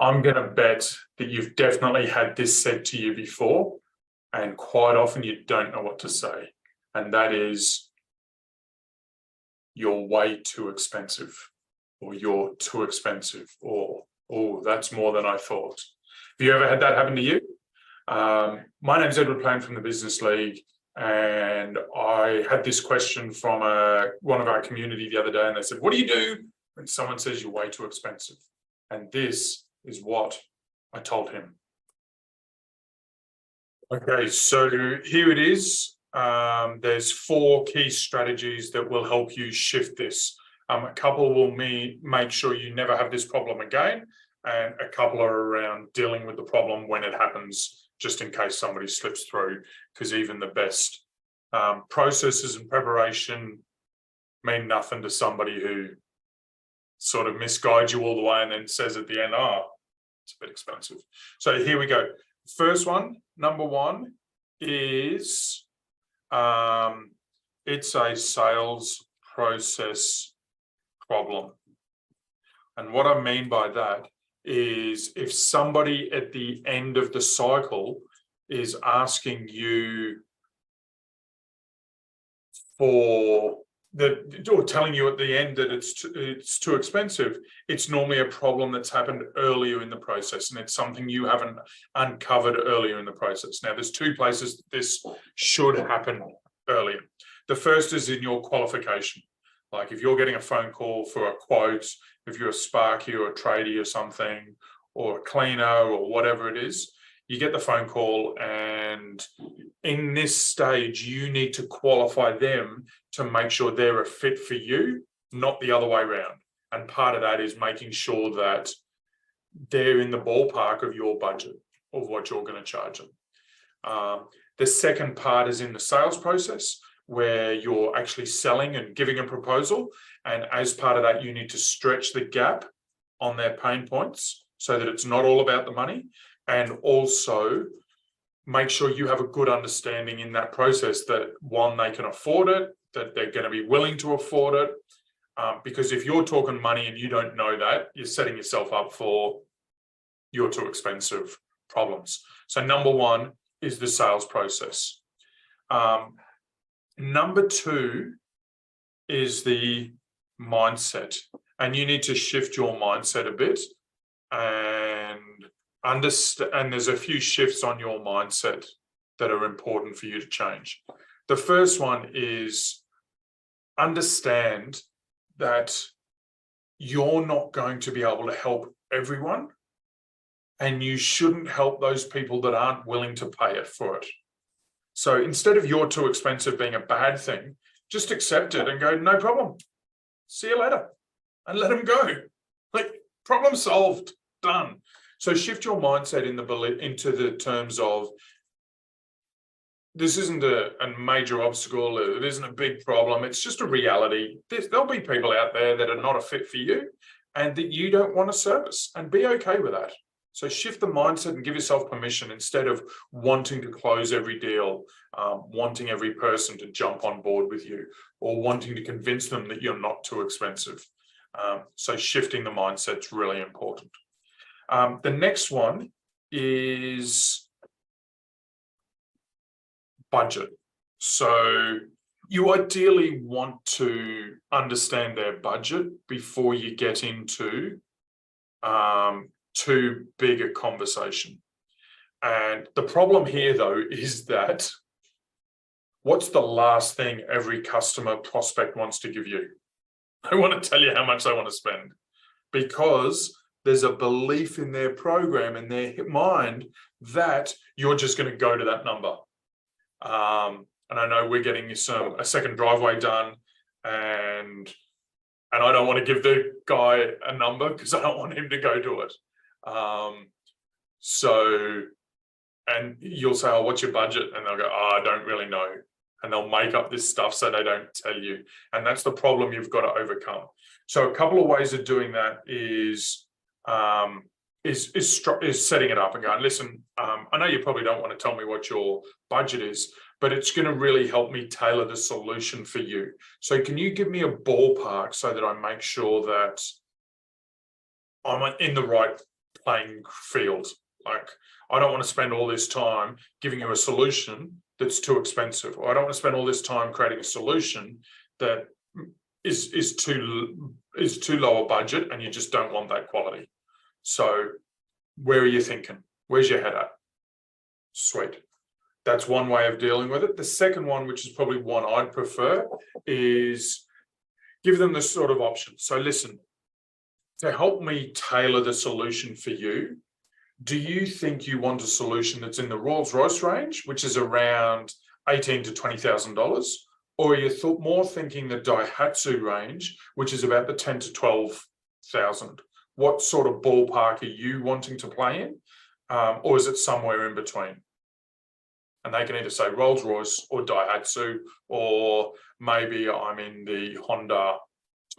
I'm going to bet that you've definitely had this said to you before, and quite often you don't know what to say. And that is, you're way too expensive, or you're too expensive, or, oh, that's more than I thought. Have you ever had that happen to you? My name's Edward Payne from the Business League, and I had this question from one of our community the other day, and they said, what do you do when someone says you're way too expensive? And this is what I told him. Okay, so here it is. There's 4 key strategies that will help you shift this. A couple will make sure you never have this problem again, and a couple are around dealing with the problem when it happens, just in case somebody slips through, because even the best processes and preparation mean nothing to somebody who sort of misguides you all the way and then says at the end, oh, it's a bit expensive. So here we go. First one, number 1 is it's a sales process problem. And what I mean by that is if somebody at the end of the cycle is asking you for or telling you at the end that it's too expensive, it's normally a problem that's happened earlier in the process, and it's something you haven't uncovered earlier in the process. Now, there's 2 places this should happen earlier. The first is in your qualification. Like if you're getting a phone call for a quote, if you're a Sparky or a tradie or something, or a cleaner or whatever it is, you get the phone call, and in this stage, you need to qualify them to make sure they're a fit for you, not the other way around. And part of that is making sure that they're in the ballpark of your budget of what you're going to charge them. The second part is in the sales process, where you're actually selling and giving a proposal. And as part of that, you need to stretch the gap on their pain points so that it's not all about the money. And also make sure you have a good understanding in that process that, 1, they can afford it, that they're going to be willing to afford it. Because if you're talking money and you don't know that, you're setting yourself up for you're too expensive problems. So number 1 is the sales process. Number 2 is the mindset. And you need to shift your mindset a bit and understand, and there's a few shifts on your mindset that are important for you to change. The first one is understand that you're not going to be able to help everyone, and you shouldn't help those people that aren't willing to pay it for it. So instead of you're too expensive being a bad thing, just accept it and go, no problem. See you later, and let them go. Like, problem solved, done. So shift your mindset into the terms of, this isn't a major obstacle, it isn't a big problem, it's just a reality. There'll be people out there that are not a fit for you and that you don't want to service, and be okay with that. So shift the mindset and give yourself permission, instead of wanting to close every deal, wanting every person to jump on board with you, or wanting to convince them that you're not too expensive. So shifting the mindset is really important. The next one is budget. So you ideally want to understand their budget before you get into too big a conversation. And the problem here, though, is that what's the last thing every customer prospect wants to give you? They want to tell you how much they want to spend, because there's a belief in their program, in their mind, that you're just going to go to that number. And I know we're getting a second driveway done, and I don't want to give the guy a number because I don't want him to go do it. And you'll say, oh, what's your budget? And they'll go, oh, I don't really know. And they'll make up this stuff so they don't tell you. And that's the problem you've got to overcome. So a couple of ways of doing that is setting it up and going, listen, I know you probably don't want to tell me what your budget is, but it's going to really help me tailor the solution for you. So can you give me a ballpark so that I make sure that I'm in the right playing field. Like, I don't want to spend all this time giving you a solution that's too expensive, or I don't want to spend all this time creating a solution that is too low a budget, and you just don't want that quality. So where are you thinking? Where's your head at? Sweet. That's one way of dealing with it. The second one, which is probably one I'd prefer, is give them this sort of option. So listen, to help me tailor the solution for you, do you think you want a solution that's in the Rolls-Royce range, which is around $18,000 to $20,000? Or are you more thinking the Daihatsu range, which is about the $10,000 to $12,000? What sort of ballpark are you wanting to play in? Or is it somewhere in between? And they can either say Rolls-Royce or Daihatsu, or maybe I'm in the Honda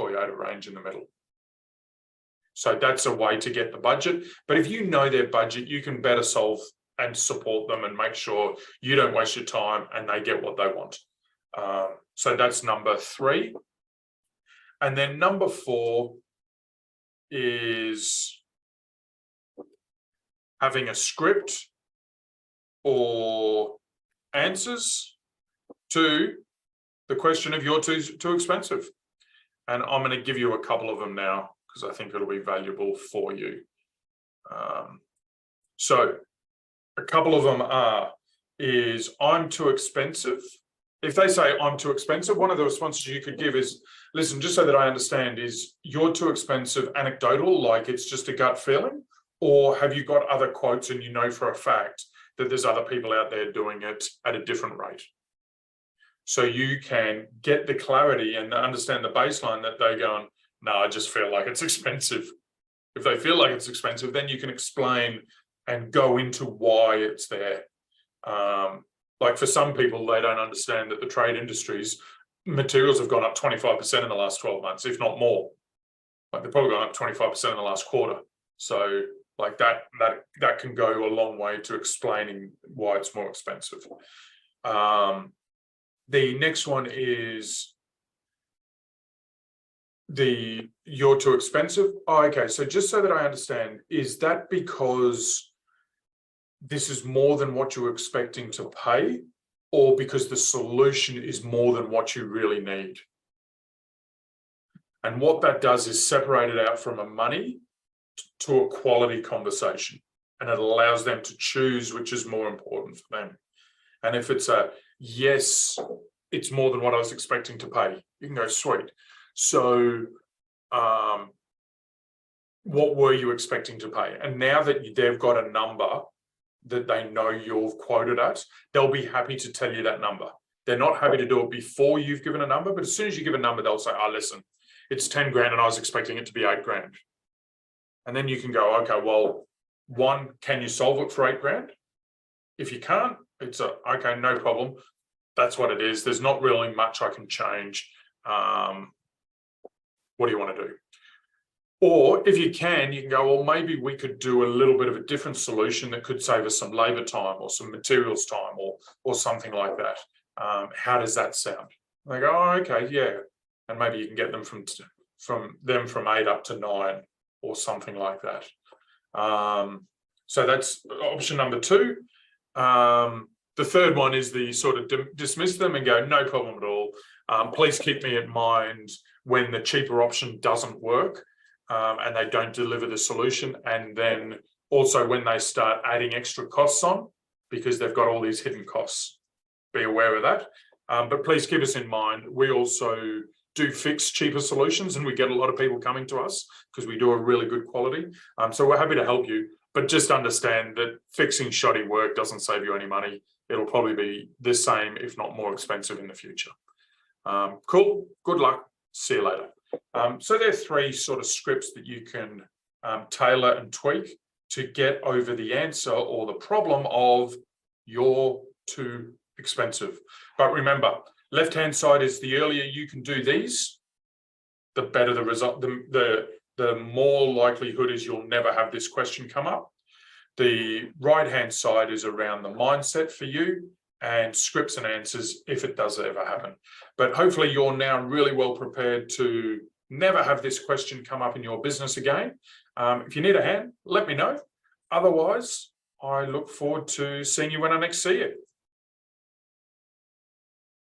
Toyota range in the middle. So that's a way to get the budget. But if you know their budget, you can better solve and support them and make sure you don't waste your time and they get what they want. So that's number 3. And then number 4 is having a script or answers to the question of you're too expensive. And I'm going to give you a couple of them now, because I think it'll be valuable for you. So a couple of them is I'm too expensive. If they say I'm too expensive, one of the responses you could give is, listen, just so that I understand, is you're too expensive anecdotal, like it's just a gut feeling? Or have you got other quotes and you know for a fact that there's other people out there doing it at a different rate? So you can get the clarity and understand the baseline that they're going, no, I just feel like it's expensive. If they feel like it's expensive, then you can explain and go into why it's there. Like for some people, they don't understand that the trade industries, materials have gone up 25% in the last 12 months, if not more. Like they've probably gone up 25% in the last quarter. So like that can go a long way to explaining why it's more expensive. The next one is you're too expensive. Oh, okay, so just so that I understand, is that because this is more than what you're expecting to pay, or because the solution is more than what you really need? And what that does is separate it out from a money to a quality conversation, and it allows them to choose which is more important for them. And if it's a yes, it's more than what I was expecting to pay, you can go, sweet. So what were you expecting to pay? And now that they've got a number that they know you've quoted at, they'll be happy to tell you that number. They're not happy to do it before you've given a number, but as soon as you give a number, they'll say, oh, listen, it's 10 grand and I was expecting it to be 8 grand. And then you can go, okay, well, one, can you solve it for 8 grand? If you can't, it's okay, no problem. That's what it is. There's not really much I can change. What do you want to do? Or if you can go, well, maybe we could do a little bit of a different solution that could save us some labor time or some materials time or something like that. How does that sound? And they go, oh, okay, yeah. And maybe you can get them from 8 up to 9 or something like that. So that's option number 2. The third one is the sort of dismiss them and go, no problem at all. Please keep me in mind when the cheaper option doesn't work and they don't deliver the solution. And then also when they start adding extra costs on, because they've got all these hidden costs. Be aware of that. But please keep us in mind. We also do fix cheaper solutions, and we get a lot of people coming to us because we do a really good quality. So we're happy to help you, but just understand that fixing shoddy work doesn't save you any money. It'll probably be the same, if not more expensive in the future. Cool. Good luck. See you later. So there are 3 sort of scripts that you can tailor and tweak to get over the answer or the problem of you're too expensive. But remember, left-hand side is the earlier you can do these, the better the result, the more likelihood is you'll never have this question come up. The right-hand side is around the mindset for you and scripts and answers if it does ever happen. But hopefully you're now really well prepared to never have this question come up in your business again. If you need a hand, let me know. Otherwise, I look forward to seeing you when I next see you.